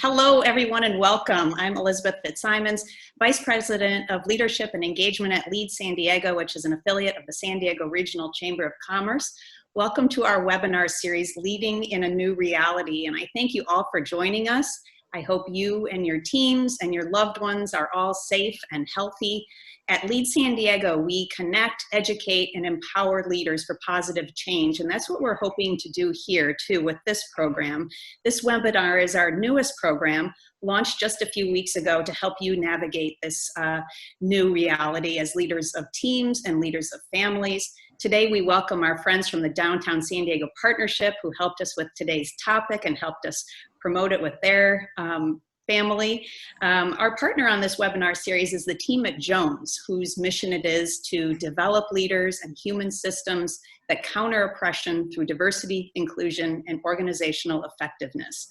Hello, everyone, and welcome. I'm Elizabeth Fitzsimons, Vice President of Leadership and Engagement at Lead San Diego, which is an affiliate of the San Diego Regional Chamber of Commerce. Welcome to our webinar series, Leading in a New Reality, and I thank you all for joining us. I hope you and your teams and your loved ones are all safe and healthy. At Lead San Diego, we connect, educate, and empower leaders for positive change, and that's what we're hoping to do here, too, with this program. This webinar is our newest program, launched just a few weeks ago to help you navigate this new reality as leaders of teams and leaders of families. Today, we welcome our friends from the Downtown San Diego Partnership who helped us with today's topic and helped us promote it with their family. Our partner on this webinar series is the team at Jones, whose mission it is to develop leaders and human systems that counter oppression through diversity, inclusion, and organizational effectiveness.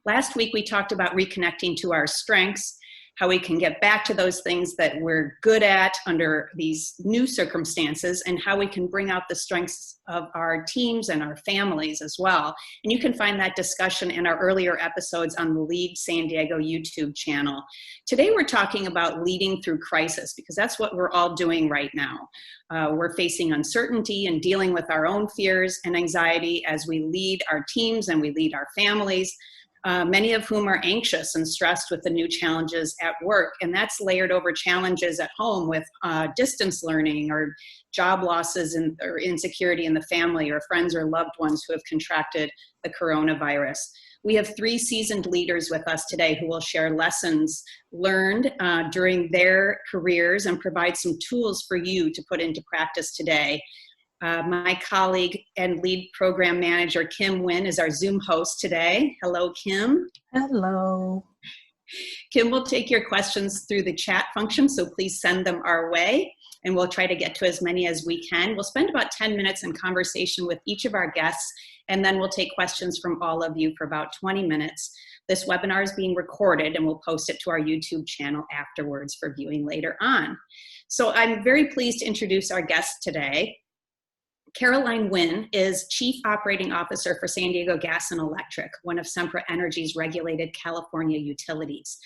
Last week, we talked about reconnecting to our strengths, how we can get back to those things that we're good at under these new circumstances, and how we can bring out the strengths of our teams and our families as well. And you can find that discussion in our earlier episodes on the Lead San Diego YouTube channel. Today we're talking about leading through crisis, because that's what we're all doing right now. We're facing uncertainty and dealing with our own fears and anxiety as we lead our teams and we lead our families. Many of whom are anxious and stressed with the new challenges at work, and that's layered over challenges at home with distance learning or job losses or insecurity in the family or friends or loved ones who have contracted the coronavirus. We have 3 seasoned leaders with us today who will share lessons learned during their careers and provide some tools for you to put into practice today. My colleague and lead program manager, Winn, is our Zoom host today. Hello, Kim. Hello. Kim will take your questions through the chat function, so please send them our way, and we'll try to get to as many as we can. We'll spend about 10 minutes in conversation with each of our guests, and then we'll take questions from all of you for about 20 minutes. This webinar is being recorded, and we'll post it to our YouTube channel afterwards for viewing later on. So I'm very pleased to introduce our guest today. Caroline Winn is Chief Operating Officer for San Diego Gas and Electric, one of Sempra Energy's regulated California utilities.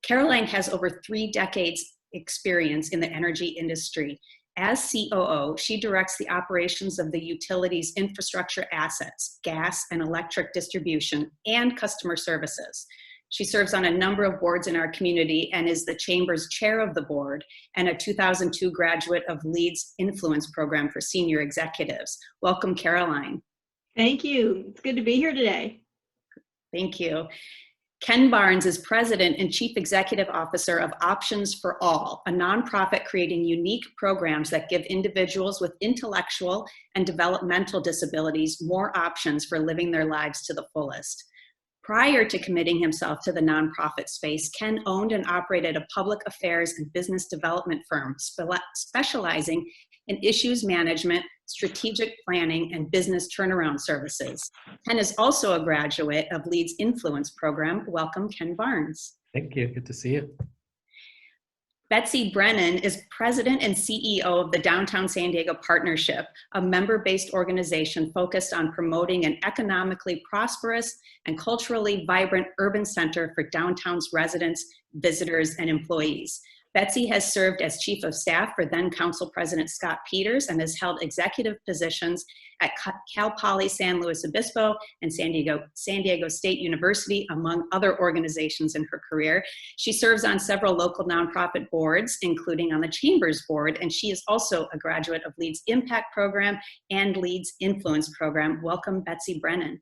Caroline has over 3 decades experience in the energy industry. As COO, she directs the operations of the utility's infrastructure assets, gas and electric distribution, and customer services. She serves on a number of boards in our community and is the Chamber's chair of the board and a 2002 graduate of Lead's Influence Program for senior executives. Welcome, Caroline. Thank you. It's good to be here today. Thank you. Ken Barnes is President and Chief Executive Officer of Options for All, a nonprofit creating unique programs that give individuals with intellectual and developmental disabilities more options for living their lives to the fullest. Prior to committing himself to the nonprofit space, Ken owned and operated a public affairs and business development firm specializing in issues management, strategic planning, and business turnaround services. Ken is also a graduate of Lead's Influence Program. Welcome, Ken Barnes. Thank you. Good to see you. Betsy Brennan is President and CEO of the Downtown San Diego Partnership, a member-based organization focused on promoting an economically prosperous and culturally vibrant urban center for downtown's residents, visitors, and employees. Betsy has served as Chief of Staff for then Council President Scott Peters and has held executive positions at Cal Poly San Luis Obispo and San Diego State University, among other organizations in her career. She serves on several local nonprofit boards, including on the Chamber's board, and she is also a graduate of Lead's Impact Program and Lead's Influence Program. Welcome, Betsy Brennan.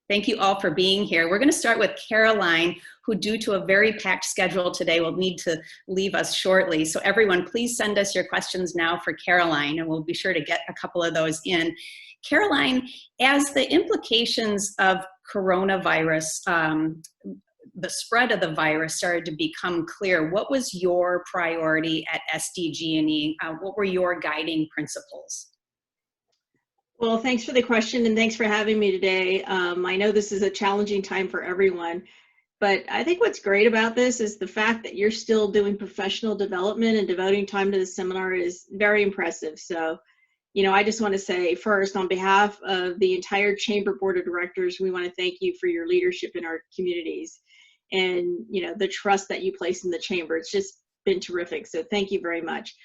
Thank you all for being here. We're going to start with Caroline, who due to a very packed schedule today will need to leave us shortly. So everyone, please send us your questions now for Caroline, and we'll be sure to get a couple of those in. Caroline, as the implications of coronavirus, the spread of the virus started to become clear, what was your priority at SDG&E? What were your guiding principles? Well, thanks for the question and thanks for having me today. I know this is a challenging time for everyone, but I think what's great about this is the fact that you're still doing professional development and devoting time to the seminar is very impressive. So I just want to say first, on behalf of the entire Chamber Board of Directors, we want to thank you for your leadership in our communities and, the trust that you place in the Chamber. It's just been terrific. So thank you very much.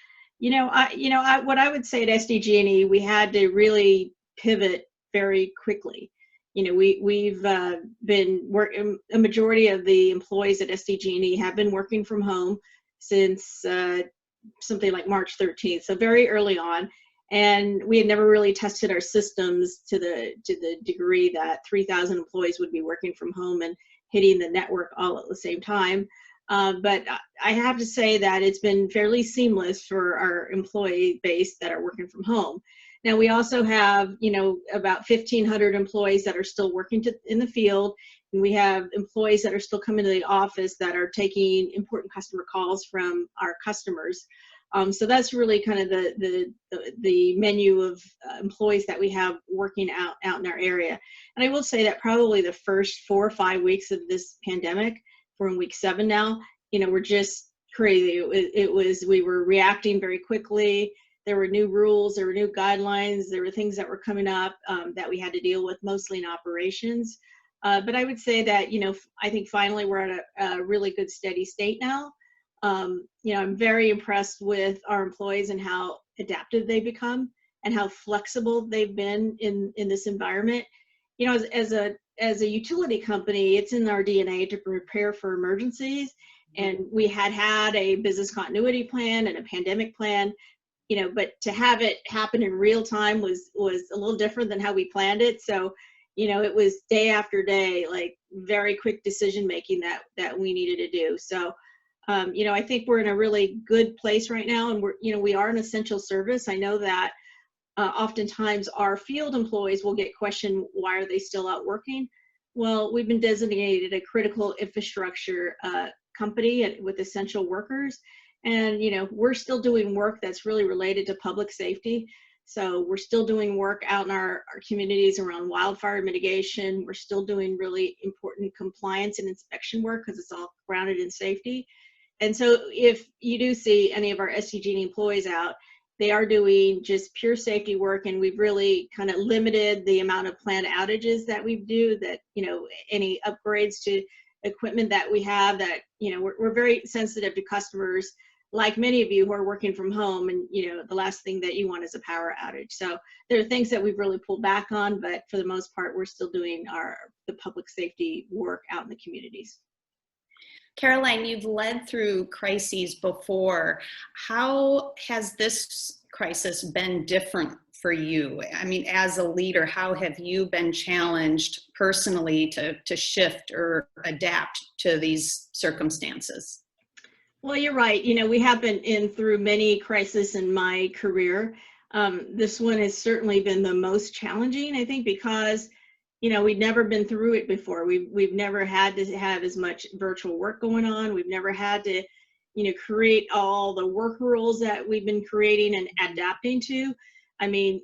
What I would say at SDG&E, we had to really pivot very quickly. We've been working, a majority of the employees at SDG&E have been working from home since something like March 13th, so very early on. And we had never really tested our systems to the degree that 3,000 employees would be working from home and hitting the network all at the same time. But I have to say that it's been fairly seamless for our employee base that are working from home. Now, we also have, about 1,500 employees that are still working in the field, and we have employees that are still coming to the office that are taking important customer calls from our customers. So that's really kind of the menu of employees that we have working out in our area. And I will say that probably the first 4 or 5 weeks of this pandemic, we're in week 7 now, we're just crazy. We were reacting very quickly. There were new rules, there were new guidelines, there were things that were coming up that we had to deal with, mostly in operations. But I would say that, I think finally we're at a really good steady state now. I'm very impressed with our employees and how adaptive they become and how flexible they've been in this environment. As a utility company, it's in our DNA to prepare for emergencies. And we had a business continuity plan and a pandemic plan, but to have it happen in real time was a little different than how we planned it. So, it was day after day, like very quick decision making that we needed to do. So, I think we're in a really good place right now, and we are an essential service. I know that oftentimes our field employees will get questioned, why are they still out working? Well, we've been designated a critical infrastructure company with essential workers, and we're still doing work that's really related to public safety. So we're still doing work out in our communities around wildfire mitigation. We're still doing really important compliance and inspection work because it's all grounded in safety. And so if you do see any of our SDG&E employees out, they are doing just pure safety work, and we've really kind of limited the amount of planned outages that we do, that, any upgrades to equipment that we have, that, we're very sensitive to customers, like many of you who are working from home, and, the last thing that you want is a power outage. So there are things that we've really pulled back on, but for the most part, we're still doing the public safety work out in the communities. Caroline, you've led through crises before. How has this crisis been different for you? I mean, as a leader, how have you been challenged personally to shift or adapt to these circumstances? Well, you're right. We have been through many crises in my career. This one has certainly been the most challenging, I think, because we'd never been through it before. We've never had to have as much virtual work going on. We've never had to, create all the work rules that we've been creating and adapting to. I mean,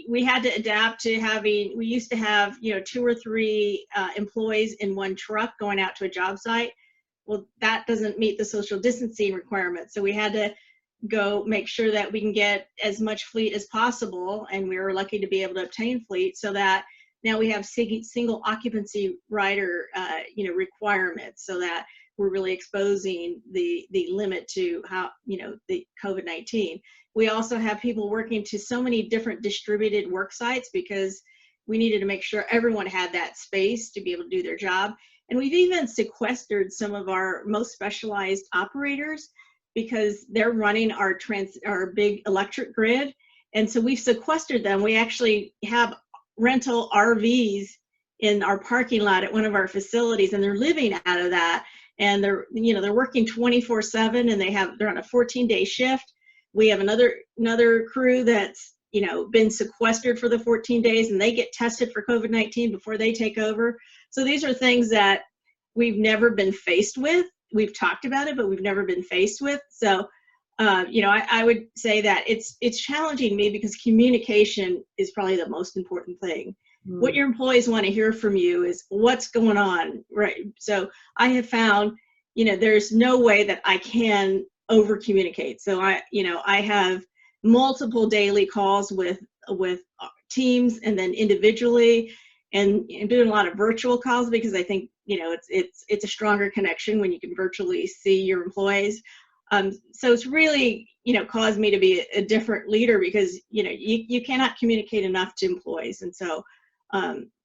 we had to adapt to we used to have, 2 or 3 employees in one truck going out to a job site. Well, that doesn't meet the social distancing requirements. So we had to go make sure that we can get as much fleet as possible. And we were lucky to be able to obtain fleet, so that now we have single occupancy rider, requirements, so that we're really exposing the limit to how, the COVID-19. We also have people working to so many different distributed work sites because we needed to make sure everyone had that space to be able to do their job. And we've even sequestered some of our most specialized operators because they're running our big electric grid. And so we've sequestered them. We actually have rental RVs in our parking lot at one of our facilities, and they're living out of that. And they're working 24/7, and they're on a 14-day shift. We have another crew that's, been sequestered for the 14 days, and they get tested for COVID-19 before they take over. So these are things that we've never been faced with. We've talked about it, but we've never been faced with. So, I would say that it's challenging me because communication is probably the most important thing. What your employees want to hear from you is what's going on, right? So I have found, there's no way that I can over communicate. So I have multiple daily calls with teams and then individually, and doing a lot of virtual calls, because I think, it's a stronger connection when you can virtually see your employees. So it's really, caused me to be a different leader, because, you cannot communicate enough to employees. And so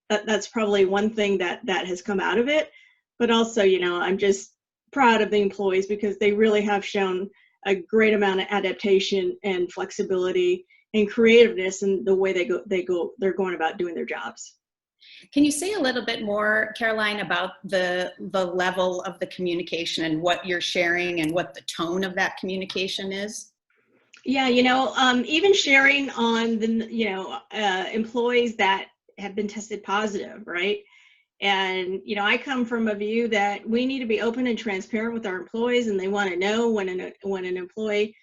that's probably one thing that has come out of it. But also, I'm just proud of the employees, because they really have shown a great amount of adaptation and flexibility and creativeness in the way they're going about doing their jobs. Can you say a little bit more, Caroline, about the level of the communication and what you're sharing and what the tone of that communication is? Yeah, even sharing on the, employees that have been tested positive, right? And, I come from a view that we need to be open and transparent with our employees, and they want to know when an employee,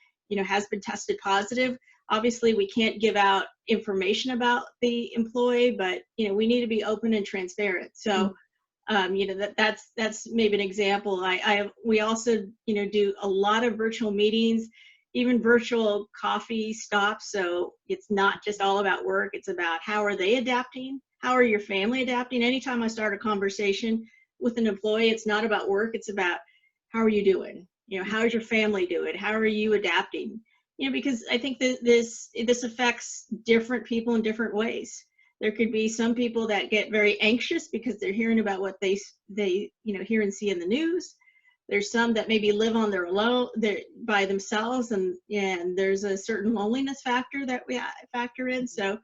has been tested positive. Obviously, we can't give out information about the employee, but, we need to be open and transparent. So, that's maybe an example. We also, do a lot of virtual meetings, even virtual coffee stops. So it's not just all about work. It's about how are they adapting? How are your family adapting? Anytime I start a conversation with an employee, it's not about work. It's about how are you doing? How's your family doing? How are you adapting? Because I think that this affects different people in different ways. There could be some people that get very anxious because they're hearing about what they hear and see in the news. There's some that maybe live on their own, by themselves, and there's a certain loneliness factor that we factor in. So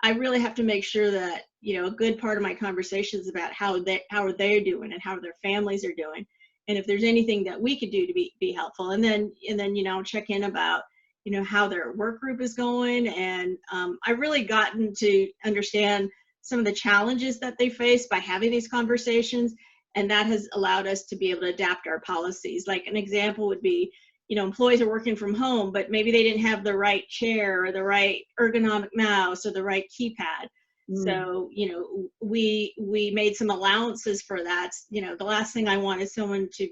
I really have to make sure that, a good part of my conversation is about how are they doing and how their families are doing, and if there's anything that we could do to be helpful. And then check in about, how their work group is going. And I've really gotten to understand some of the challenges that they face by having these conversations. And that has allowed us to be able to adapt our policies. Like an example would be, employees are working from home, but maybe they didn't have the right chair or the right ergonomic mouse or the right keypad. So, we made some allowances for that. The last thing I want is someone to,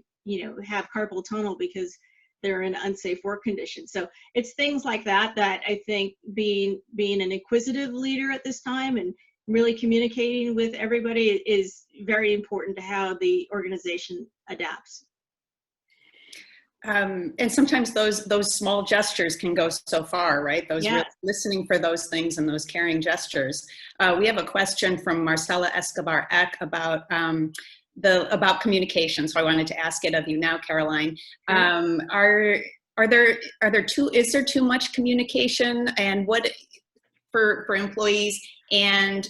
have carpal tunnel because they're in unsafe work conditions. So it's things like that I think being an inquisitive leader at this time and really communicating with everybody is very important to how the organization adapts. And sometimes those small gestures can go so far, right? Those really listening for those things and those caring gestures. We have a question from Marcela Escobar Eck about communication. So I wanted to ask it of you now, Caroline. Is there too much communication, and what for employees, and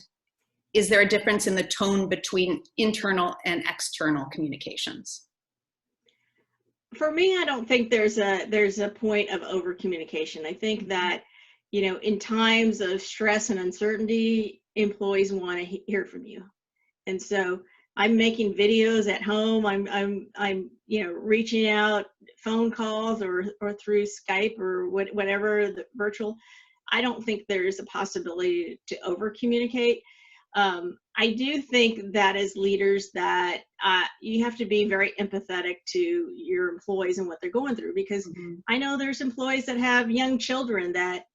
is there a difference in the tone between internal and external communications? For me, I don't think there's a point of over communication. I think that, in times of stress and uncertainty, employees want to hear from you. And so I'm making videos at home. I'm reaching out, phone calls or through Skype or whatever, the virtual. I don't think there's a possibility to over communicate. I do think that as leaders that you have to be very empathetic to your employees and what they're going through, because I know there's employees that have young children that,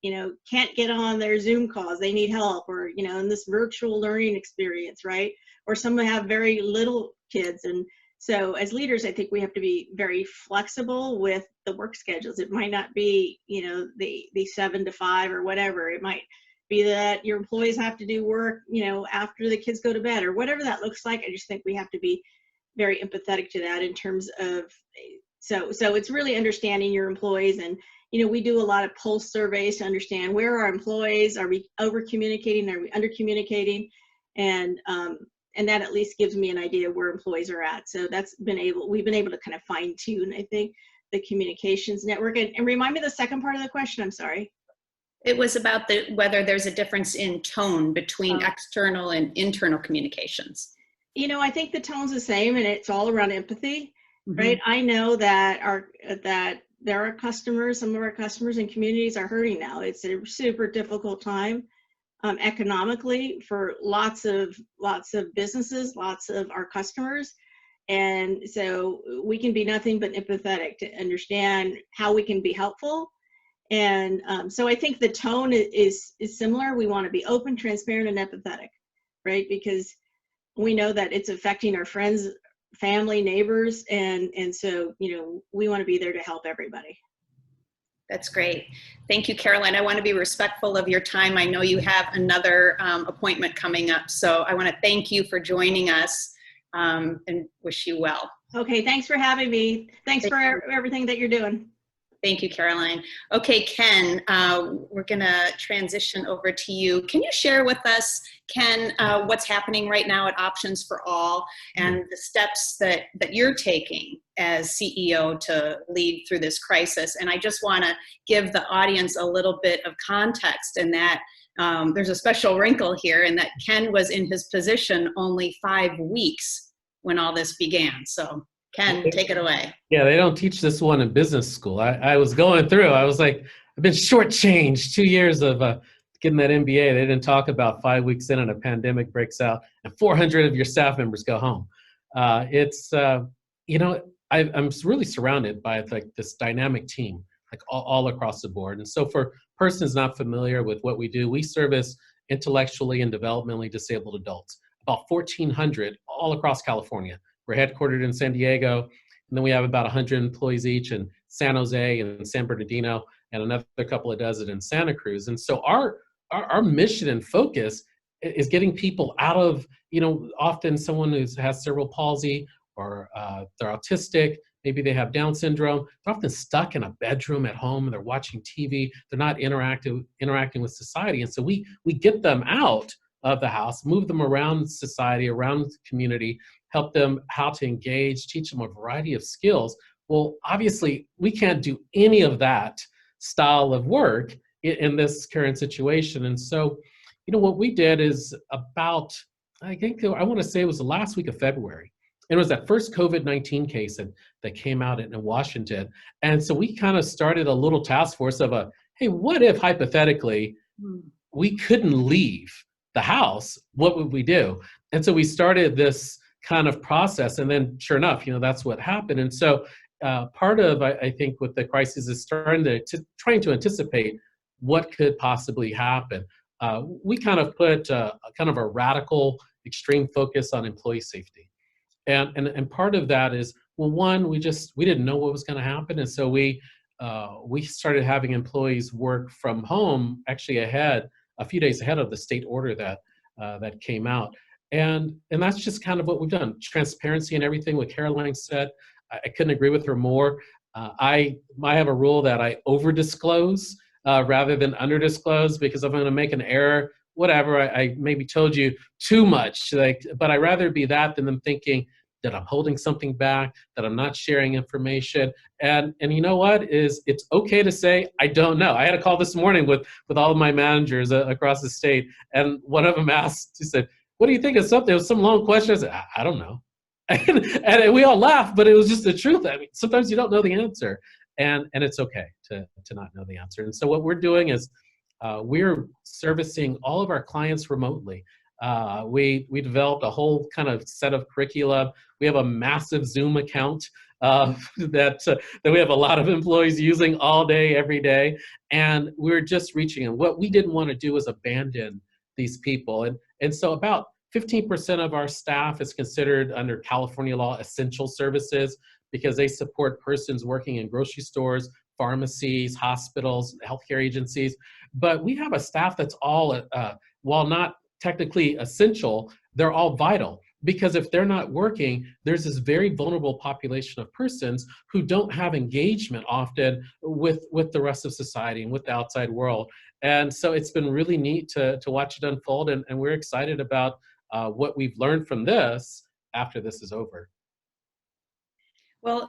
can't get on their Zoom calls. They need help, or, in this virtual learning experience, right? Or some have very little kids. And so as leaders, I think we have to be very flexible with the work schedules. It might not be, the 7 to 5 or whatever. It might be that your employees have to do work, after the kids go to bed or whatever that looks like. I just think we have to be very empathetic to that in terms of, so it's really understanding your employees. And, we do a lot of pulse surveys to understand where our employees, are we over communicating? Are we under communicating? And that at least gives me an idea of where employees are at. So we've been able to kind of fine tune, I think, the communications network. And remind me the second part of the question, I'm sorry. It was about whether there's a difference in tone between external and internal communications. I think the tone's the same, and it's all around empathy, right? I know that there are customers, some of our customers and communities are hurting now. It's a super difficult time economically for lots of businesses, lots of our customers. And so we can be nothing but empathetic to understand how we can be helpful And so I think the tone is similar. We want to be open, transparent, and empathetic, right? Because we know that it's affecting our friends, family, neighbors, and so, you know, we want to be there to help everybody. That's great. Thank you, Caroline. I want to be respectful of your time. I know you have another appointment coming up, so I want to thank you for joining us and wish you well. Okay, thanks for having me. Thanks for everything that you're doing. Thank you, Caroline. Okay, Ken, we're going to transition over to you. Can you share with us, Ken, what's happening right now at Options for All and the steps that you're taking as CEO to lead through this crisis? And I just want to give the audience a little bit of context in that there's a special wrinkle here in that Ken was in his position only 5 weeks when all this began. So Ken, take it away. Yeah, they don't teach this one in business school. I was going through, I was like, I've been shortchanged 2 years of getting that MBA. They didn't talk about 5 weeks in and a pandemic breaks out and 400 of your staff members go home. You know, I'm really surrounded by like this dynamic team, like all across the board. And so for persons not familiar with what we do, we service intellectually and developmentally disabled adults, about 1,400 all across California. We're headquartered in San Diego, and then we have about 100 employees each in San Jose and San Bernardino, and another couple of dozen in Santa Cruz. And so our mission and focus is getting people out of, you know, often someone who has cerebral palsy or they're autistic, maybe they have Down syndrome. They're often stuck in a bedroom at home and they're watching TV. They're not interacting with society. And so we get them out of the house, move them around society, around the community, help them how to engage, teach them a variety of skills. Well, obviously, we can't do any of that style of work in this current situation. And so, you know, what we did is about, I think, I want to say it was the last week of February. And it was that first COVID-19 case that came out in Washington. And so we kind of started a little task force of hey, what if hypothetically we couldn't leave the house? What would we do? And so we started this kind of process, and then sure enough, you know, that's what happened. And so part of, I think, with the crisis is trying to anticipate what could possibly happen. We kind of put kind of a radical, extreme focus on employee safety, and part of that is, well, one, we didn't know what was going to happen, and so we started having employees work from home actually a few days ahead of the state order that came out. And that's just kind of what we've done. Transparency and everything, what Caroline said, I couldn't agree with her more. I have a rule that I over-disclose rather than under-disclose, because if I'm going to make an error, whatever, I maybe told you too much. But I'd rather be that than them thinking that I'm holding something back, that I'm not sharing information. And you know what? It's okay to say, I don't know. I had a call this morning with all of my managers across the state, and one of them asked, he said, what do you think of something? It was some long question. I said, I don't know. And we all laughed, but it was just the truth. I mean, sometimes you don't know the answer, and it's okay to not know the answer. And so what we're doing is we're servicing all of our clients remotely. We developed a whole kind of set of curriculum. We have a massive Zoom account that we have a lot of employees using all day, every day. And we're just reaching them. What we didn't want to do was abandon these people. And so about 15% of our staff is considered under California law essential services, because they support persons working in grocery stores, pharmacies, hospitals, healthcare agencies. But we have a staff that's all, while not technically essential, they're all vital. Because if they're not working, there's this very vulnerable population of persons who don't have engagement often with the rest of society and with the outside world. And so it's been really neat to watch it unfold, and we're excited about what we've learned from this after this is over. Well,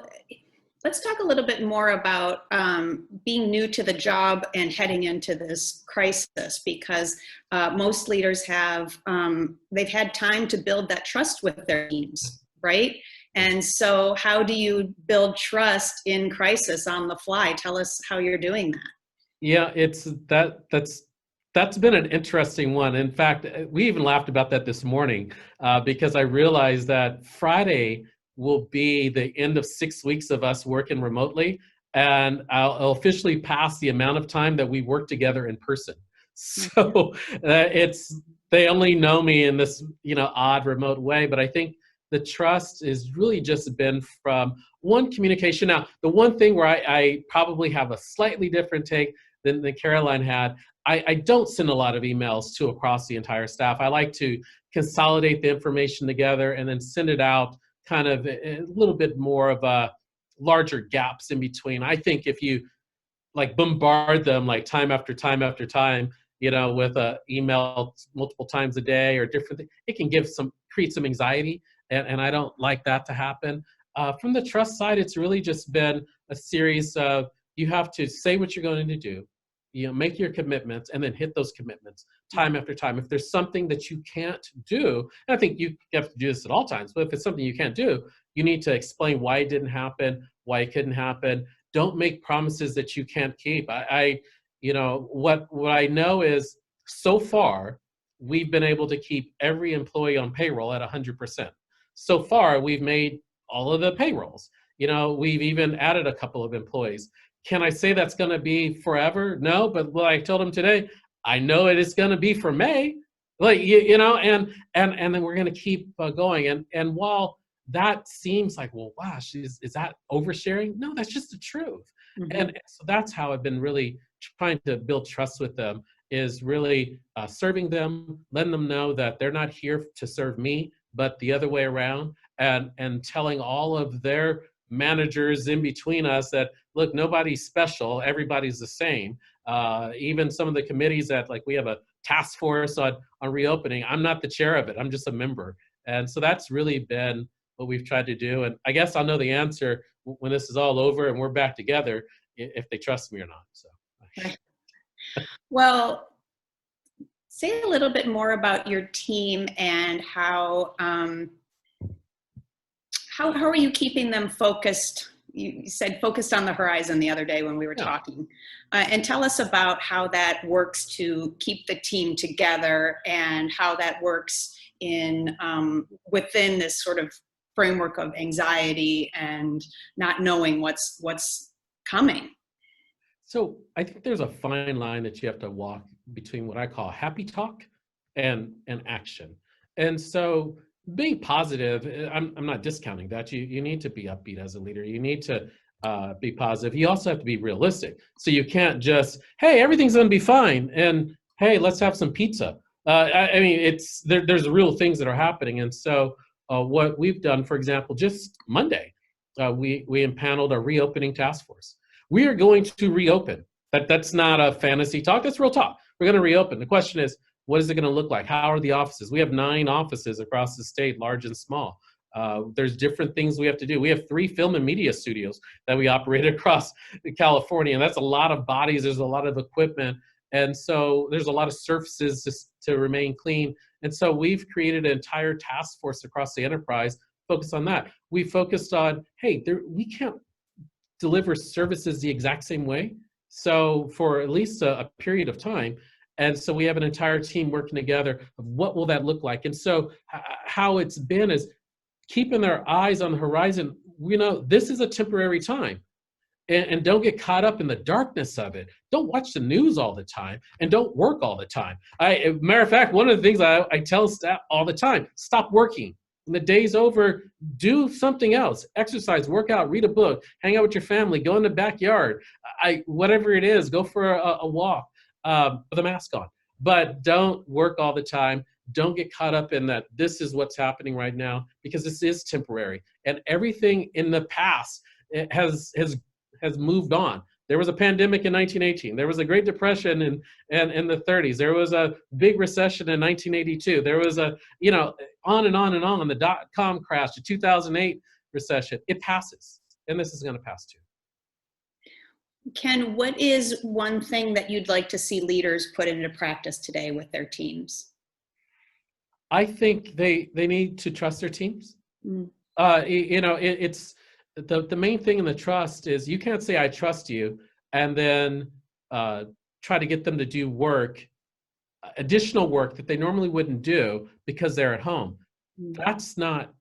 let's talk a little bit more about being new to the job and heading into this crisis, because most leaders they've had time to build that trust with their teams, right? And so how do you build trust in crisis on the fly? Tell us how you're doing that. Yeah, that's been an interesting one. In fact, we even laughed about that this morning because I realized that Friday will be the end of 6 weeks of us working remotely. and I'll officially pass the amount of time that we work together in person. So they only know me in this, odd remote way. But I think the trust is really just been from one, communication. Now, the one thing where I probably have a slightly different take than Caroline had, I don't send a lot of emails to across the entire staff. I like to consolidate the information together and then send it out kind of a little bit more of a larger gaps in between. I think if you like bombard them like time after time after time, with a email multiple times a day or different things, it can create some anxiety. And I don't like that to happen. From the trust side, it's really just been a series of, you have to say what you're going to do, make your commitments, and then hit those commitments time after time. If there's something that you can't do, and I think you have to do this at all times, but if it's something you can't do, you need to explain why it didn't happen, why it couldn't happen. Don't make promises that you can't keep. What I know is, so far, we've been able to keep every employee on payroll at 100%. So far, we've made all of the payrolls. We've even added a couple of employees. Can I say that's going to be forever? No, but what I told him today, I know it is going to be for May. And then we're going to keep going. And while that seems like, well, gosh, is that oversharing? No, that's just the truth. Mm-hmm. And so that's how I've been really trying to build trust with them, is really serving them, letting them know that they're not here to serve me, but the other way around, and telling all of their managers in between us that, look, nobody's special, everybody's the same. Even some of the committees that, like, we have a task force on reopening, I'm not the chair of it, I'm just a member. And so that's really been what we've tried to do. And I guess I'll know the answer when this is all over and we're back together, if they trust me or not. So. Well, say a little bit more about your team and how are you keeping them focused? You said focused on the horizon the other day when we were talking. And tell us about how that works to keep the team together, and how that works in within this sort of framework of anxiety and not knowing what's coming. So I think there's a fine line that you have to walk between what I call happy talk and action. And so being positive, I'm not discounting that. You need to be upbeat as a leader. You need to be positive. You also have to be realistic. So you can't just, hey, everything's going to be fine, and hey, let's have some pizza. I mean, there's real things that are happening. And so what we've done, for example, just Monday, we impaneled a reopening task force. We are going to reopen. That's not a fantasy talk. That's real talk. We're going to reopen. The question is, what is it going to look like? How are the offices? We have 9 offices across the state, large and small. There's different things we have to do. We have 3 film and media studios that we operate across California, and that's a lot of bodies. There's a lot of equipment, and so there's a lot of surfaces just to remain clean. And so we've created an entire task force across the enterprise focused on that. We focused on, hey, we can't deliver services the exact same way, so for at least a period of time. And so we have an entire team working together of what will that look like. And so how it's been is keeping their eyes on the horizon. This is a temporary time, and don't get caught up in the darkness of it. Don't watch the news all the time, and don't work all the time. Matter of fact, one of the things I tell staff all the time, stop working. When the day's over, do something else. Exercise, work out, read a book, hang out with your family, go in the backyard. Whatever it is, go for a walk with a mask on. But don't work all the time. Don't get caught up in that this is what's happening right now, because this is temporary. And everything in the past has moved on. There was a pandemic in 1918. There was a Great Depression in the 30s. There was a big recession in 1982. There was on and on and on, the dot-com crash, the 2008 recession. It passes, and this is going to pass too. Ken, what is one thing that you'd like to see leaders put into practice today with their teams? I think they need to trust their teams. Mm. It's the main thing in the trust is you can't say I trust you and then try to get them to do additional work that they normally wouldn't do because they're at home. Mm. That's not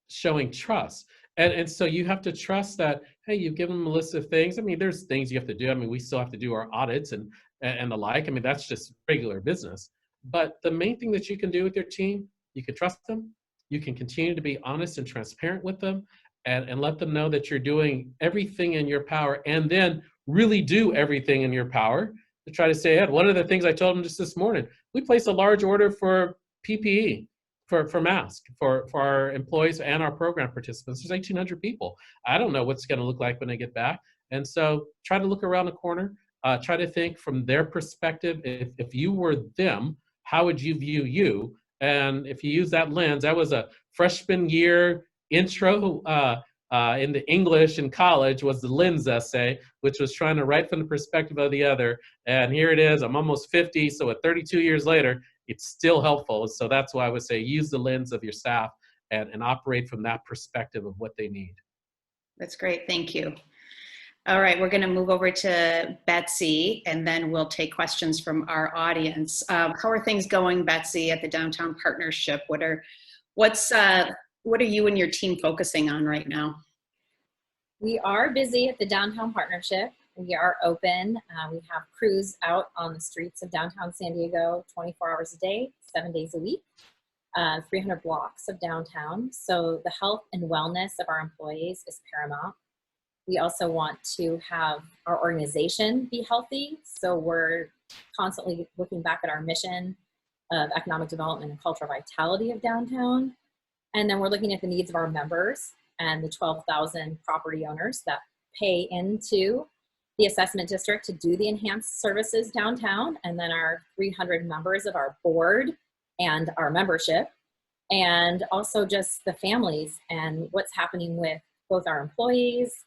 showing trust. And so you have to trust that, hey, you've given them a list of things. I mean, there's things you have to do. I mean, we still have to do our audits and the like. I mean, that's just regular business. But the main thing that you can do with your team, you can trust them. You can continue to be honest and transparent with them and let them know that you're doing everything in your power, and then really do everything in your power to try to stay ahead. One of the things I told them just this morning, we placed a large order for PPE, for masks for our employees and our program participants. There's 1,800 people. I don't know what's going to look like when they get back. And so try to look around the corner, try to think from their perspective. If you were them, how would you view you? And if you use that lens, that was a freshman year intro in the English in college, was the lens essay, which was trying to write from the perspective of the other. And here it is, I'm almost 50, so at 32 years later, it's still helpful. So that's why I would say use the lens of your staff and operate from that perspective of what they need. That's great, thank you. All right, we're gonna move over to Betsy, and then we'll take questions from our audience. How are things going, Betsy, at the Downtown Partnership? What are you and your team focusing on right now? We are busy at the Downtown Partnership. We are open. We have crews out on the streets of downtown San Diego 24 hours a day, 7 days a week, 300 blocks of downtown. So the health and wellness of our employees is paramount. We also want to have our organization be healthy. So we're constantly looking back at our mission of economic development and cultural vitality of downtown. And then we're looking at the needs of our members and the 12,000 property owners that pay into the assessment district to do the enhanced services downtown, and then our 300 members of our board and our membership, and also just the families and what's happening with both our employees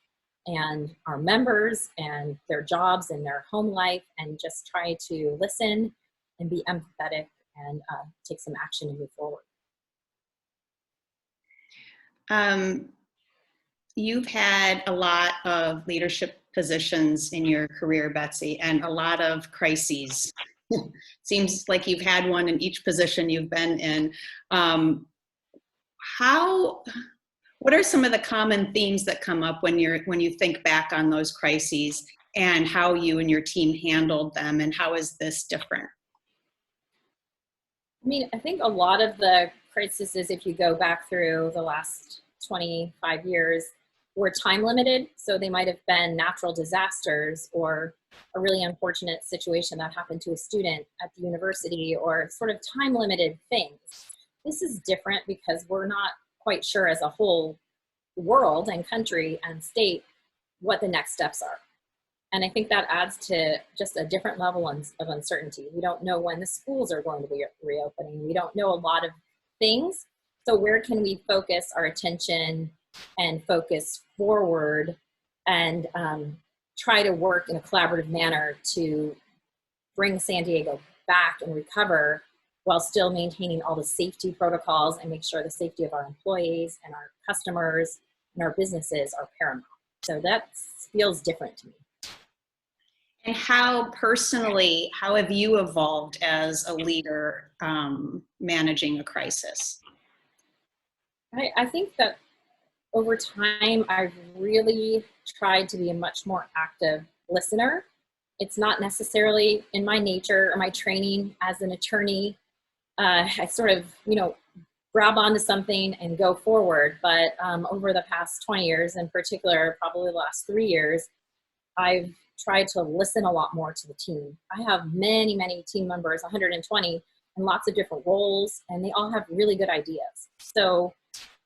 and our members and their jobs and their home life, and just try to listen and be empathetic and take some action and move forward. You've had a lot of leadership positions in your career, Betsy, and a lot of crises. Seems like you've had one in each position you've been in. What are some of the common themes that come up when you think back on those crises, and how you and your team handled them, and how is this different? I mean, I think a lot of the crises, if you go back through the last 25 years, were time limited. So they might have been natural disasters or a really unfortunate situation that happened to a student at the university, or sort of time limited things. This is different because we're not quite sure as a whole world and country and state what the next steps are. And I think that adds to just a different level of uncertainty. We don't know when the schools are going to be reopening. We don't know a lot of things. So where can we focus our attention and focus forward and try to work in a collaborative manner to bring San Diego back and recover while still maintaining all the safety protocols and make sure the safety of our employees and our customers and our businesses are paramount. So that feels different to me. And how personally, how have you evolved as a leader managing a crisis? I think that over time, I've really tried to be a much more active listener. It's not necessarily in my nature or my training as an attorney. I sort of, grab onto something and go forward. But over the past 20 years, in particular, probably the last 3 years, I've tried to listen a lot more to the team. I have many, many team members, 120, in lots of different roles, and they all have really good ideas. So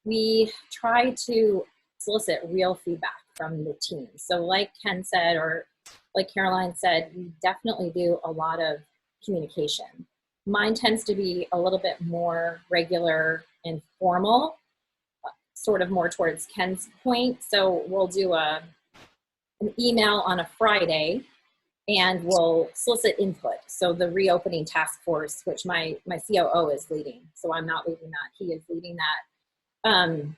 we try to solicit real feedback from the team. So like Ken said, or like Caroline said, we definitely do a lot of communication. Mine tends to be a little bit more regular and formal, sort of more towards Ken's point. So we'll do an email on a Friday, and we'll solicit input. So the reopening task force, which my COO is leading. So I'm not leading that, he is leading that.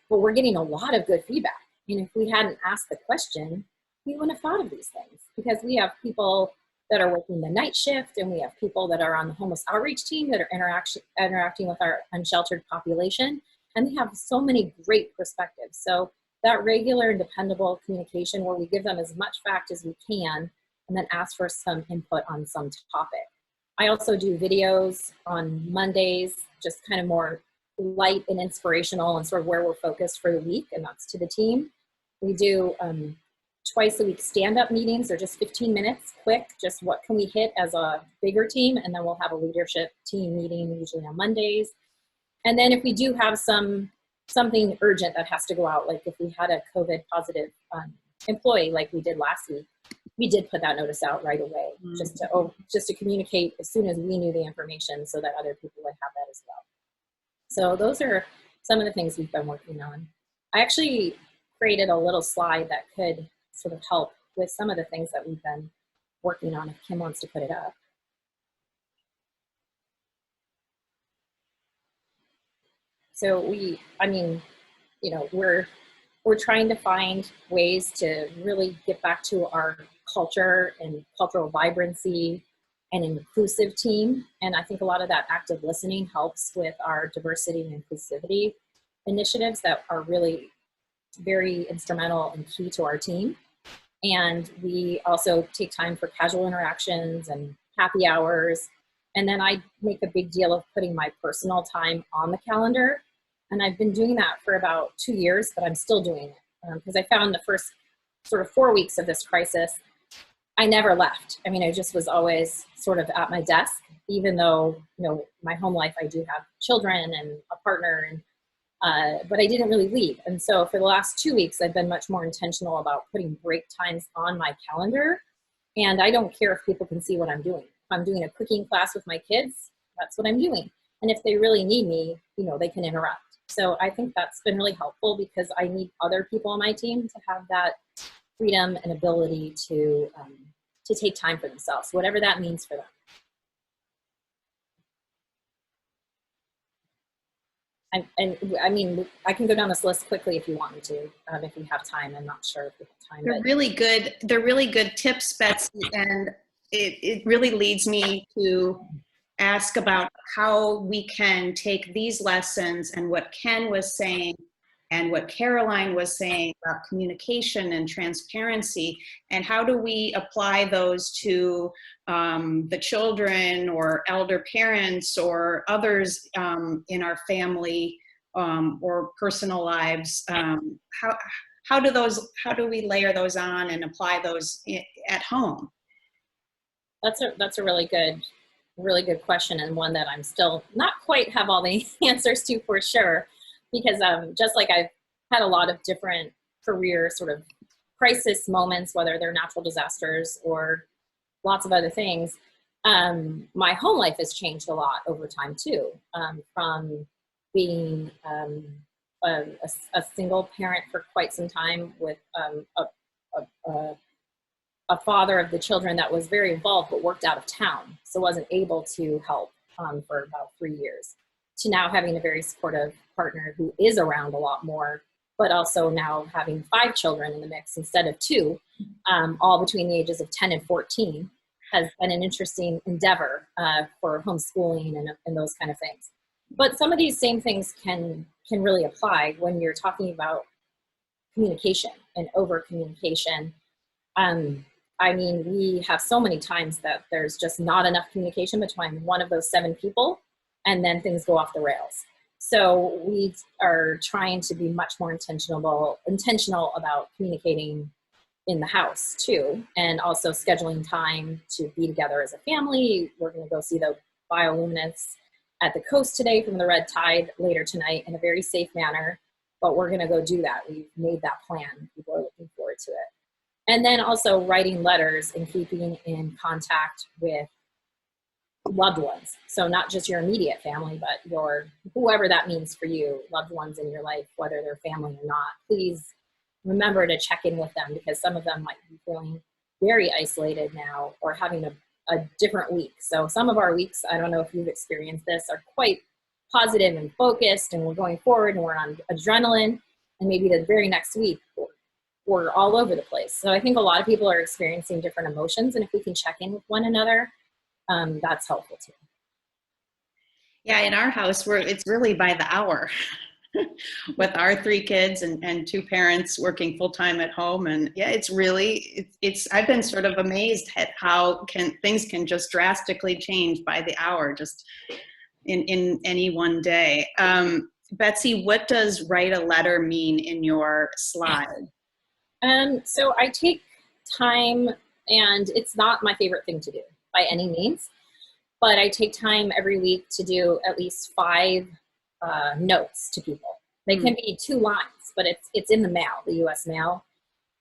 But we're getting a lot of good feedback. And if we hadn't asked the question, we wouldn't have thought of these things, because we have people that are working the night shift, and we have people that are on the homeless outreach team that are interacting with our unsheltered population, and they have so many great perspectives. So that regular and dependable communication where we give them as much fact as we can and then ask for some input on some topic. I also do videos on Mondays, just kind of more light and inspirational and sort of where we're focused for the week, and that's to the team. We do twice a week stand-up meetings. They're just 15 minutes, quick, just what can we hit as a bigger team, and then we'll have a leadership team meeting usually on Mondays. And then if we do have something urgent that has to go out, like if we had a COVID positive employee like we did last week, we did put that notice out right away, just to communicate as soon as we knew the information so that other people would have that as well. So those are some of the things we've been working on. I actually created a little slide that could sort of help with some of the things that we've been working on, if Kim wants to put it up. So we're trying to find ways to really get back to our culture and cultural vibrancy and inclusive team. And I think a lot of that active listening helps with our diversity and inclusivity initiatives that are really very instrumental and key to our team. And we also take time for casual interactions and happy hours. And then I make a big deal of putting my personal time on the calendar. And I've been doing that for about 2 years, but I'm still doing it because I found the first sort of 4 weeks of this crisis, I never left. I mean, I just was always sort of at my desk, even though, my home life, I do have children and a partner, and but I didn't really leave. And so for the last 2 weeks, I've been much more intentional about putting break times on my calendar. And I don't care if people can see what I'm doing. If I'm doing a cooking class with my kids, that's what I'm doing. And if they really need me, they can interrupt. So I think that's been really helpful because I need other people on my team to have that freedom and ability to take time for themselves, whatever that means for them. I mean, I can go down this list quickly if you want me to, if we have time. I'm not sure if we have time. They're really good tips, Betsy, and it really leads me to ask about how we can take these lessons and what Ken was saying and what Caroline was saying about communication and transparency, and how do we apply those to the children or elder parents or others in our family or personal lives? How do we layer those on and apply those at home? That's a really good question, and one that I'm still not quite have all the answers to for sure, because just like I've had a lot of different career sort of crisis moments, whether they're natural disasters or lots of other things, my home life has changed a lot over time too, from being a single parent for quite some time with a father of the children that was very involved but worked out of town, so wasn't able to help for about 3 years, to now having a very supportive partner who is around a lot more, but also now having 5 children in the mix instead of 2, all between the ages of 10 and 14, has been an interesting endeavor for homeschooling and those kind of things. But some of these same things can really apply when you're talking about communication and over communication. I mean, we have so many times that there's just not enough communication between one of those 7 people, and then things go off the rails. So we are trying to be much more intentional about communicating in the house too, and also scheduling time to be together as a family. We're going to go see the bioluminescence at the coast today from the red tide later tonight in a very safe manner, but we're going to go do that. We've made that plan. People are looking forward to it. And then also writing letters and keeping in contact with loved ones. So not just your immediate family, but your, whoever that means for you, loved ones in your life, whether they're family or not. Please remember to check in with them, because some of them might be feeling very isolated now or having a different week. So some of our weeks, I don't know if you've experienced this, are quite positive and focused, and we're going forward and we're on adrenaline, and maybe the very next week we're all over the place. So I think a lot of people are experiencing different emotions, and if we can check in with one another, that's helpful too. Yeah, in our house, it's really by the hour. with our 3 kids and 2 parents working full time at home. And yeah, it's really, I've been sort of amazed at how things can just drastically change by the hour, just in any one day. Betsy, what does write a letter mean in your slide? So I take time, and it's not my favorite thing to do by any means, but I take time every week to do at least 5 notes to people. They can be 2 lines, but it's in the mail, the U.S. mail,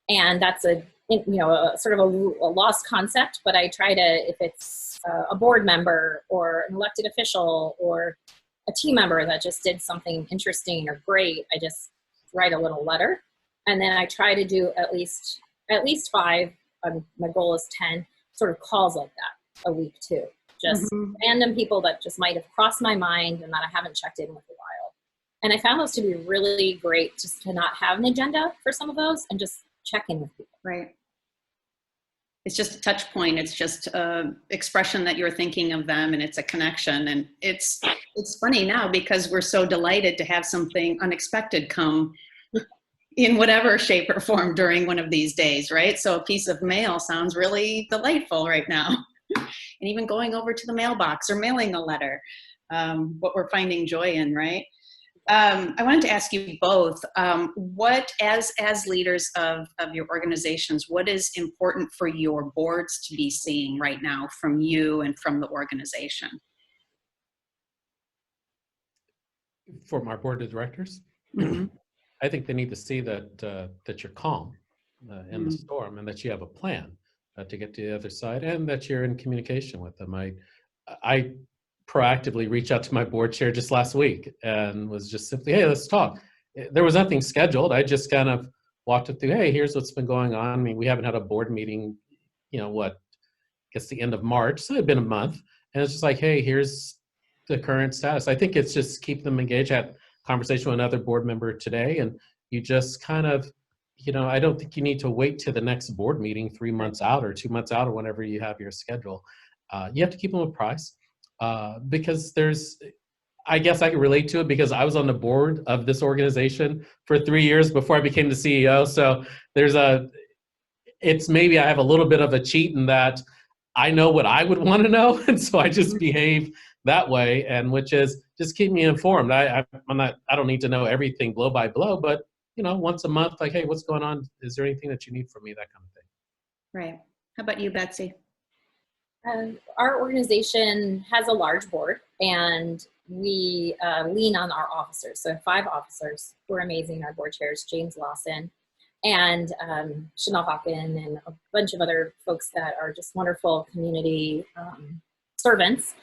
and that's a sort of a lost concept. But I try to, if it's a board member or an elected official or a team member that just did something interesting or great, I just write a little letter, and then I try to do at least 5. My goal is 10 sort of calls like that a week too. Just random people that just might have crossed my mind and that I haven't checked in with a while. And I found those to be really great, just to not have an agenda for some of those and just check in with people. Right. It's just a touch point. It's just an expression that you're thinking of them, and it's a connection. And it's funny now because we're so delighted to have something unexpected come in whatever shape or form during one of these days, right? So a piece of mail sounds really delightful right now. And even going over to the mailbox or mailing a letter, what we're finding joy in, right? I wanted to ask you both, what, as leaders of your organizations, what is important for your boards to be seeing right now from you and from the organization? From our board of directors, I think they need to see that you're calm in the storm, and that you have a plan to get to the other side, and that you're in communication with them. I proactively reached out to my board chair just last week and was just simply, hey, let's talk. There was nothing scheduled. I just kind of walked it through, hey, here's what's been going on. I mean, we haven't had a board meeting, I guess the end of March, so it had been a month. And it's just like, hey, here's the current status. I think it's just keep them engaged. I had a conversation with another board member today, and you just kind of, I don't think you need to wait to the next board meeting 3 months out or 2 months out or whenever you have your schedule. You have to keep them apprised because I guess I can relate to it because I was on the board of this organization for 3 years before I became the CEO. So it's maybe I have a little bit of a cheat in that I know what I would want to know. And so I just behave that way, and which is just keep me informed. I don't need to know everything blow by blow, but once a month, like, hey, what's going on? Is there anything that you need from me? That kind of thing. Right. How about you, Betsy? Our organization has a large board, and we lean on our officers. So 5 officers who are amazing. Our board chairs, James Lawson and Chanel Hawken, and a bunch of other folks that are just wonderful community servants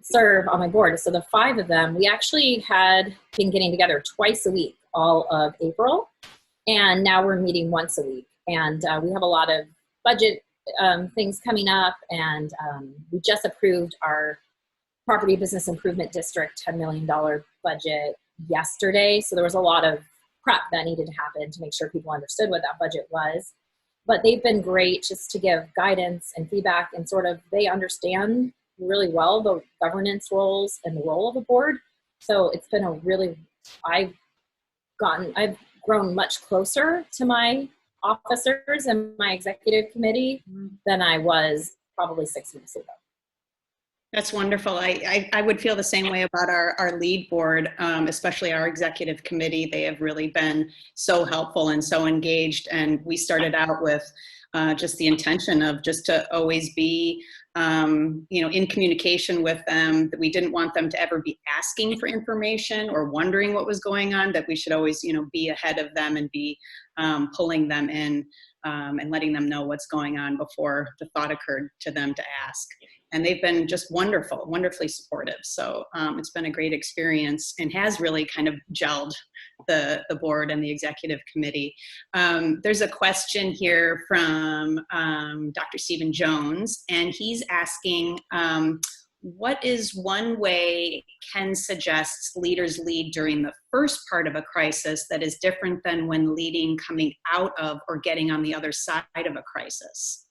serve on my board. So the 5 of them, we actually had been getting together twice a week all of April, and now we're meeting once a week. And we have a lot of budget things coming up, and we just approved our property business improvement district $10 million budget yesterday. So there was a lot of prep that needed to happen to make sure people understood what that budget was. But they've been great just to give guidance and feedback, and sort of they understand really well the governance roles and the role of a board. So it's been I've grown much closer to my officers and my executive committee than I was probably 6 months ago. That's wonderful. I would feel the same way about our lead board, especially our executive committee. They have really been so helpful and so engaged. And we started out with just the intention of just to always be, in communication with them, that we didn't want them to ever be asking for information or wondering what was going on, that we should always, be ahead of them and be pulling them in and letting them know what's going on before the thought occurred to them to ask. And they've been just wonderful, wonderfully supportive. So it's been a great experience and has really kind of gelled the board and the executive committee. There's a question here from Dr. Stephen Jones, and he's asking, what is one way Ken suggests leaders lead during the first part of a crisis that is different than when leading coming out of or getting on the other side of a crisis?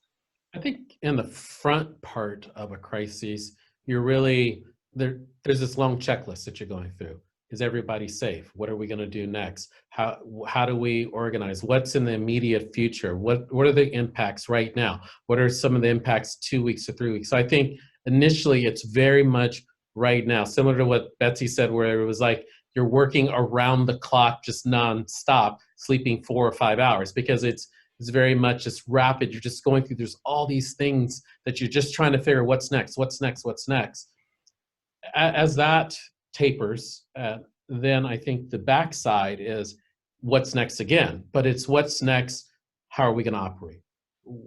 I think in the front part of a crisis, you're really there's this long checklist that you're going through. is everybody safe? What are we going to do next? How do we organize? What's in the immediate future? What are the impacts right now? What are some of the impacts 2 weeks or 3 weeks? So I think initially it's very much right now, similar to what Betsy said, where it was like you're working around the clock, just nonstop, sleeping 4 or 5 hours, because it's very much just rapid. You're just going through, there's all these things that you're just trying to figure what's next, what's next, what's next. As that tapers, then I think the backside is what's next again, but it's what's next, how are we going to operate?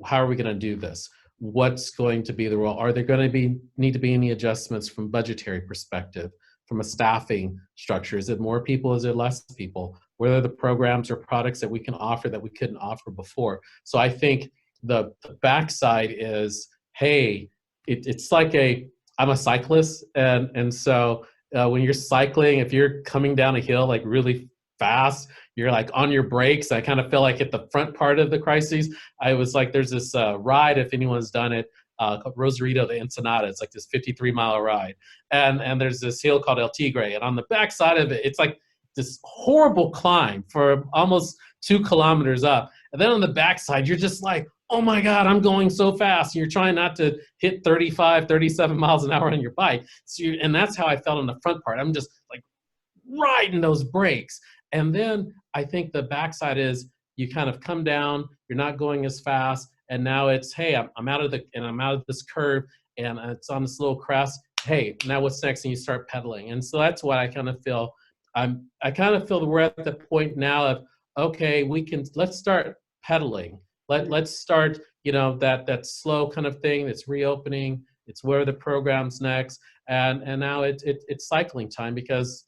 How are we going to do this? What's going to be the role? Are there going to need to be any adjustments from budgetary perspective, from a staffing structure? Is it more people? Is it less people? What are the programs or products that we can offer that we couldn't offer before? So I think the backside is, hey, it's like I'm a cyclist, and so when you're cycling, if you're coming down a hill like really fast, you're like on your brakes. I kind of feel like at the front part of the crises, I was like, there's this ride, if anyone's done it, called Rosarito to Ensenada. It's like this 53-mile ride, and there's this hill called El Tigre, and on the back side of it, it's like this horrible climb for almost 2 kilometers up, and then on the backside, you're just like, oh my God, I'm going so fast. You're trying not to hit 35, 37 miles an hour on your bike. So and that's how I felt on the front part. I'm just like riding those brakes. And then I think the backside is you kind of come down, you're not going as fast. And now it's, hey, I'm out of this curve, and it's on this little crest. Hey, now what's next? And you start pedaling. And so that's what I kind of feel. I kind of feel that we're at the point now of, okay, let's start pedaling. Let's start, that slow kind of thing that's reopening. It's where the program's next, and now it's cycling time, because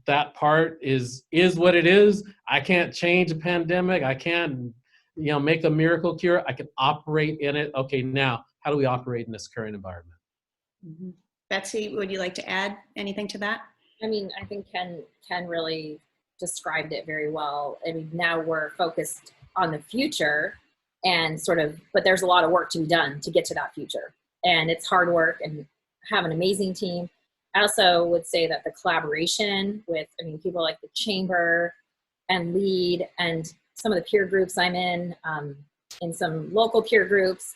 that part is what it is. I can't change a pandemic. I can't make a miracle cure. I can operate in it. Okay, now how do we operate in this current environment? Mm-hmm. Betsy, would you like to add anything to that? I mean, I think Ken really described it very well. I mean, now we're focused on the future, and but there's a lot of work to be done to get to that future, and it's hard work, and have an amazing team. I also would say that the collaboration with, people like the Chamber and LEAD and some of the peer groups I'm in some local peer groups,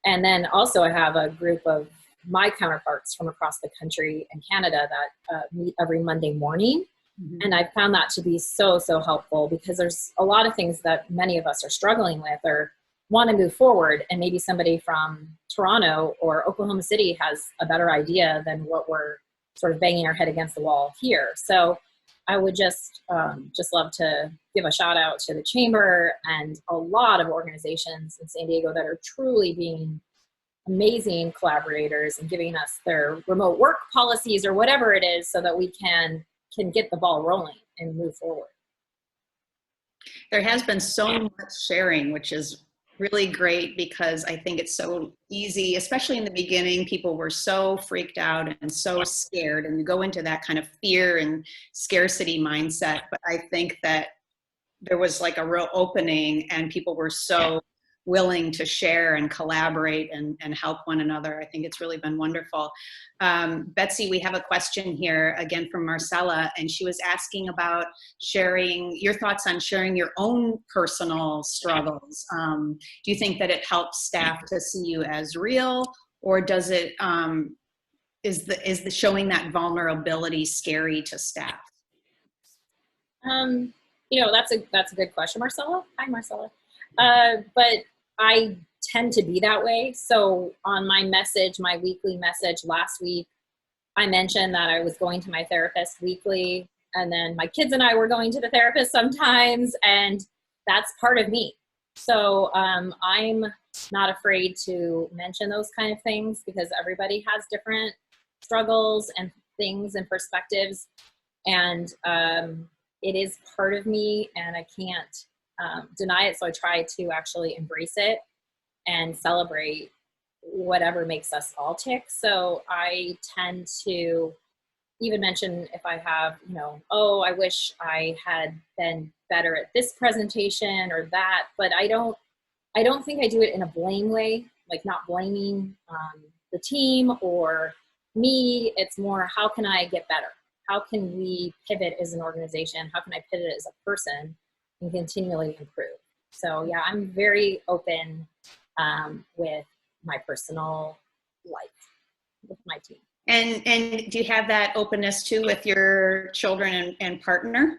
and then also I have a group of my counterparts from across the country and Canada that meet every Monday morning. Mm-hmm. And I found that to be so, so helpful, because there's a lot of things that many of us are struggling with or want to move forward. And maybe somebody from Toronto or Oklahoma City has a better idea than what we're sort of banging our head against the wall here. So I would just love to give a shout out to the Chamber and a lot of organizations in San Diego that are truly being amazing collaborators and giving us their remote work policies or whatever it is, so that we can get the ball rolling and move forward. There has been so much sharing, which is really great, because I think it's so easy, especially in the beginning. People were so freaked out and so scared, and you go into that kind of fear and scarcity mindset. But I think that there was like a real opening, and people were so willing to share and collaborate and help one another. I think it's really been wonderful. Betsy, we have a question here again from Marcella, and she was asking about sharing your thoughts on sharing your own personal struggles. Do you think that it helps staff to see you as real, or does it, is the showing that vulnerability scary to staff? That's a good question, Marcella. Hi, Marcella. But I tend to be that way. So on my weekly message last week, I mentioned that I was going to my therapist weekly, and then my kids and I were going to the therapist sometimes, and that's part of me. So I'm not afraid to mention those kind of things, because everybody has different struggles and things and perspectives, and it is part of me, and I can't deny it. So I try to actually embrace it and celebrate whatever makes us all tick. So I tend to even mention if I have, I wish I had been better at this presentation or that, but I don't think I do it in a blame way, like not blaming the team or me. It's more, how can I get better? how can we pivot as an organization? How can I pivot as a person and continually improve? So yeah, I'm very open with my personal life with my team. And do you have that openness too with your children and partner?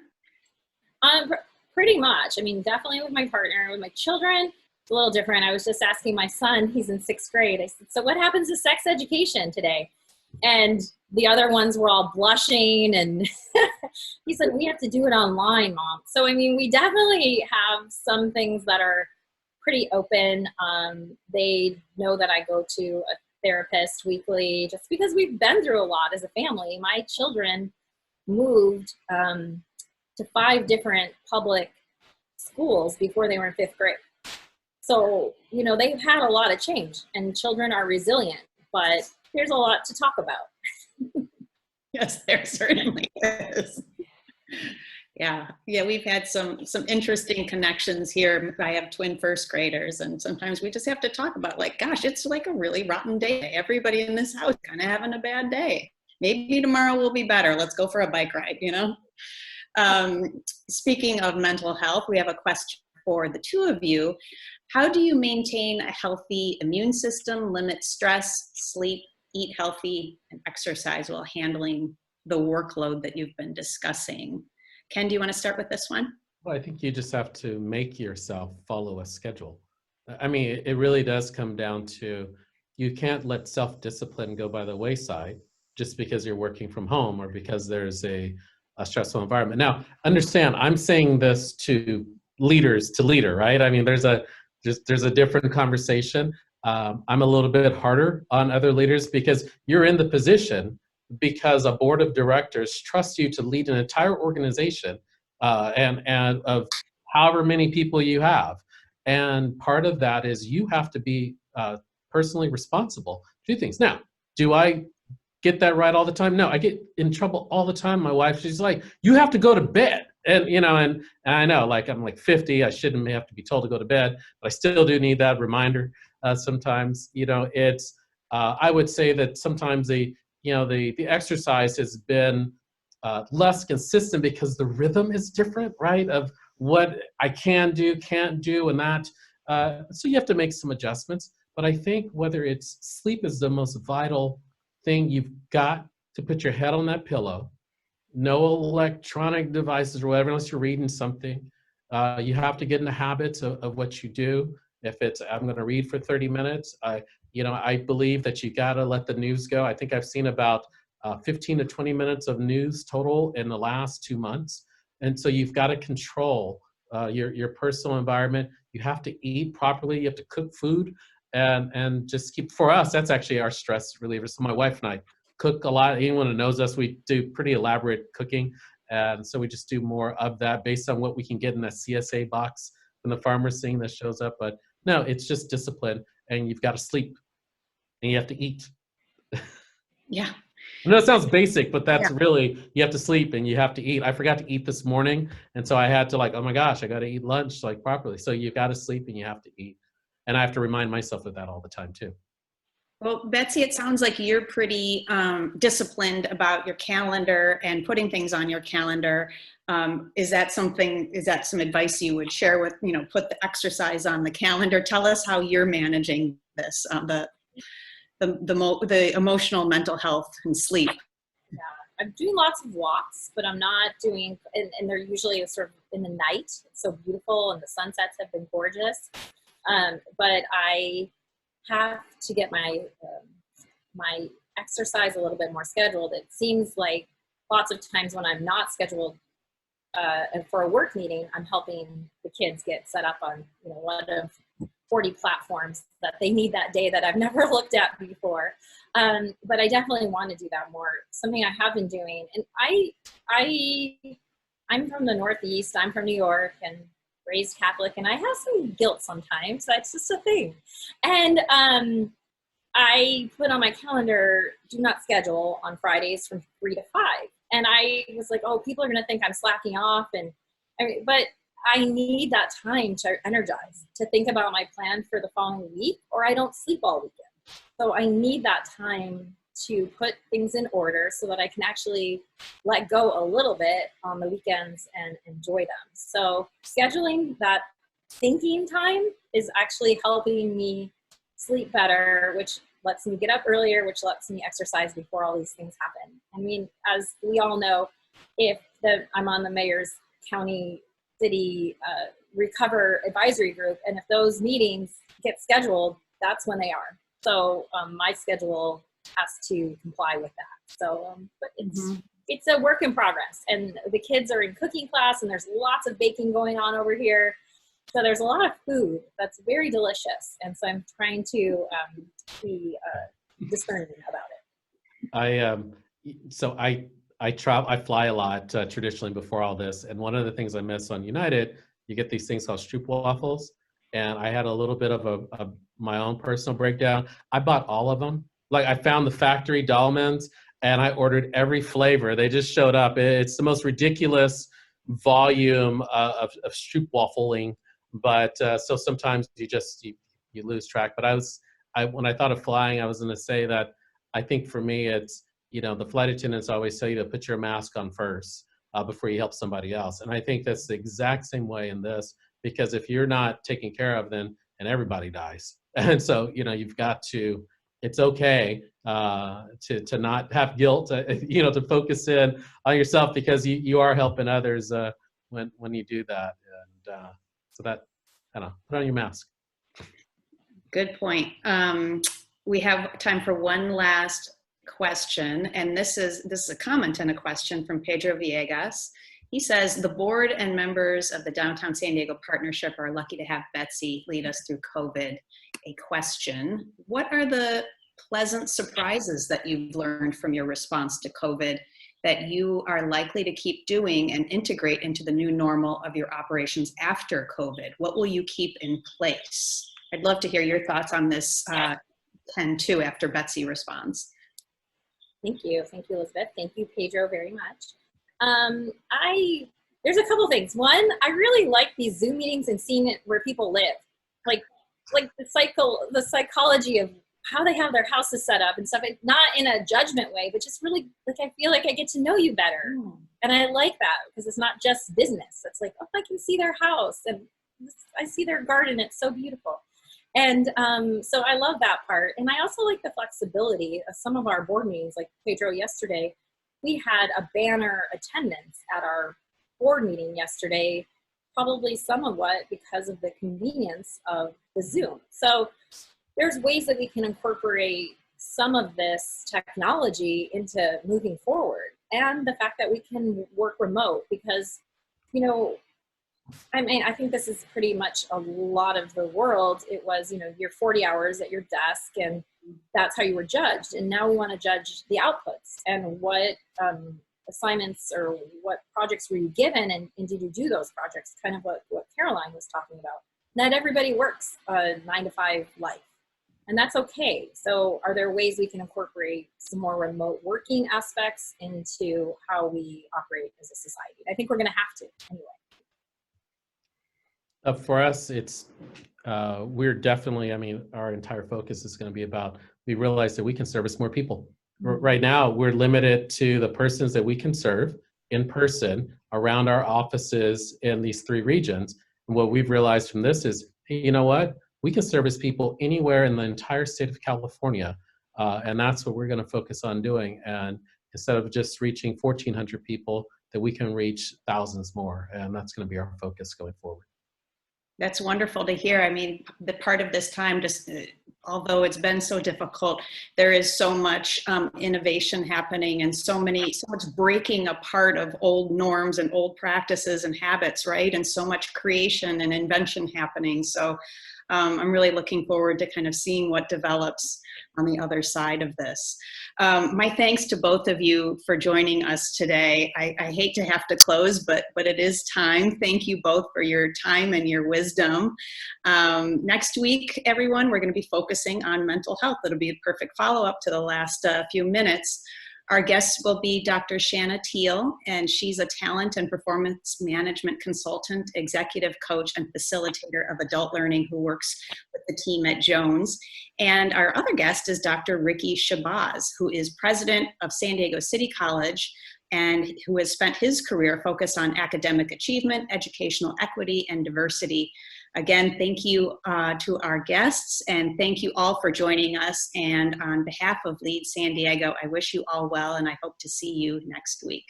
Pretty much. I mean, definitely with my partner. With my children, it's a little different. I was just asking my son, he's in 6th grade. I said, so what happens to sex education today? And the other ones were all blushing, and he said, we have to do it online, Mom. So, I mean, we definitely have some things that are pretty open. They know that I go to a therapist weekly just because we've been through a lot as a family. My children moved to 5 different public schools before they were in 5th grade. So, you know, they've had a lot of change, and children are resilient, but there's a lot to talk about. Yes, there certainly is. Yeah, we've had some interesting connections here. I have twin 1st graders, and sometimes we just have to talk about, like, gosh, it's like a really rotten day. Everybody in this house kind of having a bad day. Maybe tomorrow will be better. Let's go for a bike ride, you know? Speaking of mental health, we have a question for the two of you. How do you maintain a healthy immune system, limit stress, sleep, eat healthy, and exercise while handling the workload that you've been discussing? Ken, do you want to start with this one? Well, I think you just have to make yourself follow a schedule. I mean, it really does come down to, you can't let self-discipline go by the wayside just because you're working from home or because there's a stressful environment. Now, understand, I'm saying this to leaders, to leader, right? I mean, there's a different conversation. I'm a little bit harder on other leaders because you're in the position because a board of directors trusts you to lead an entire organization and of however many people you have. And part of that is you have to be personally responsible to do things. Now, do I get that right all the time? No, I get in trouble all the time. My wife, she's like, you have to go to bed. And, you know, and I know, like, I'm like 50, I shouldn't have to be told to go to bed, but I still do need that reminder sometimes. You know, it's, I would say that sometimes the exercise has been less consistent because the rhythm is different, right? Of what I can do, can't do, and that. So you have to make some adjustments. But I think whether it's sleep is the most vital thing, you've got to put your head on that pillow. No electronic devices or whatever, unless you're reading something. You have to get in the habits of what you do. If it's, I'm going to read for 30 minutes, I believe that you got to let the news go. I think I've seen about 15 to 20 minutes of news total in the last 2 months. And so you've got to control your personal environment. You have to eat properly. You have to cook food and just keep, for us, that's actually our stress reliever. So my wife and I cook a lot. Anyone who knows us, we do pretty elaborate cooking. And so we just do more of that based on what we can get in that CSA box from the farmer's thing that shows up. But no, it's just discipline, and you've got to sleep and you have to eat. Yeah. I know it sounds basic, but that's really, you have to sleep and you have to eat. I forgot to eat this morning. And so I had to, like, oh my gosh, I got to eat lunch like properly. So you got to sleep and you have to eat. And I have to remind myself of that all the time too. Well, Betsy, it sounds like you're pretty disciplined about your calendar and putting things on your calendar. Is that some advice you would share with, put the exercise on the calendar? Tell us how you're managing this, the emotional, mental health, and sleep. Yeah, I'm doing lots of walks, but I'm not doing, and they're usually sort of in the night. It's so beautiful, and the sunsets have been gorgeous. But I have to get my exercise a little bit more scheduled. It seems like lots of times when I'm not scheduled for a work meeting, I'm helping the kids get set up on one of 40 platforms that they need that day that I've never looked at before. But I definitely want to do that more. Something I have been doing, and I'm from the Northeast. I'm from New York and raised Catholic, and I have some guilt sometimes. That's just a thing. And I put on my calendar, do not schedule on Fridays from 3 to 5. And I was like, oh, people are going to think I'm slacking off. But I need that time to energize, to think about my plan for the following week, or I don't sleep all weekend. So I need that time to put things in order so that I can actually let go a little bit on the weekends and enjoy them. So scheduling that thinking time is actually helping me sleep better, which lets me get up earlier, which lets me exercise before all these things happen. I mean, as we all know, if I'm on the mayor's county, city, recover advisory group, and if those meetings get scheduled, that's when they are. So my schedule has to comply with that. So, but it's a work in progress, and the kids are in cooking class, and there's lots of baking going on over here. So there's a lot of food that's very delicious, and so I'm trying to be discerning about it. I travel. I fly a lot traditionally before all this, and one of the things I miss on United, you get these things called stroopwafels, and I had a little bit of my own personal breakdown. I bought all of them. Like, I found the factory Dahlmann's, and I ordered every flavor. They just showed up. It's the most ridiculous volume of stroopwafeling, but so sometimes you lose track. But when I thought of flying, I was going to say that I think for me it's, the flight attendants always tell you to put your mask on first before you help somebody else, and I think that's the exact same way in this, because if you're not taken care of, then everybody dies. And so you've got to. It's okay to not have guilt, to focus in on yourself, because you are helping others when you do that. And so that, put on your mask. Good point. We have time for one last question, and this is a comment and a question from Pedro Villegas. He says, the board and members of the Downtown San Diego Partnership are lucky to have Betsy lead us through COVID. A question: what are the pleasant surprises that you've learned from your response to COVID that you are likely to keep doing and integrate into the new normal of your operations after COVID? What will you keep in place? I'd love to hear your thoughts on this, Ken, too, after Betsy responds. Thank you, Elizabeth. Thank you, Pedro, very much. There's a couple things. One, I really like these Zoom meetings and seeing it where people live, like the psychology of how they have their houses set up and stuff. Not in a judgment way, but just really, like, I feel like I get to know you better, and I like that because it's not just business. It's like, oh, I can see their house and I see their garden. It's so beautiful. And so I love that part. And I also like the flexibility of some of our board meetings. Like Pedro, yesterday, we had a banner attendance at our board meeting yesterday, probably somewhat because of the convenience of the Zoom. So there's ways that we can incorporate some of this technology into moving forward. And the fact that we can work remote, because, I think this is pretty much a lot of the world. It was, you're 40 hours at your desk, and that's how you were judged. And now we want to judge the outputs and what assignments or what projects were you given, and did you do those projects? Kind of what Caroline was talking about. Not everybody works a 9-to-5 life, and that's okay. So are there ways we can incorporate some more remote working aspects into how we operate as a society? I think we're going to have to anyway. For us, it's we're definitely, our entire focus is going to be about, we realize that we can service more people. Right now, we're limited to the persons that we can serve in person around our offices in these 3 regions. And what we've realized from this is, hey, you know what? We can service people anywhere in the entire state of California. And that's what we're going to focus on doing. And instead of just reaching 1,400 people, that we can reach thousands more. And that's going to be our focus going forward. That's wonderful to hear. The part of this time, just although it's been so difficult, there is so much innovation happening, and so much breaking apart of old norms and old practices and habits, right? And so much creation and invention happening. So I'm really looking forward to kind of seeing what develops on the other side of this. My thanks to both of you for joining us today. I hate to have to close, but it is time. Thank you both for your time and your wisdom. Next week, everyone, we're going to be focusing on mental health. It'll be a perfect follow-up to the last few minutes. Our guest will be Dr. Shanna Teal, and she's a talent and performance management consultant, executive coach, and facilitator of adult learning who works with the team at Jones. And our other guest is Dr. Ricky Shabazz, who is president of San Diego City College and who has spent his career focused on academic achievement, educational equity, and diversity. Again, thank you to our guests, and thank you all for joining us. And on behalf of Lead San Diego, I wish you all well, and I hope to see you next week.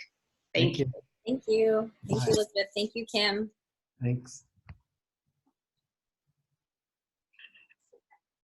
Thank you. Thank you. Thank Bye. you, Elizabeth. Thank you, Kim. Thanks.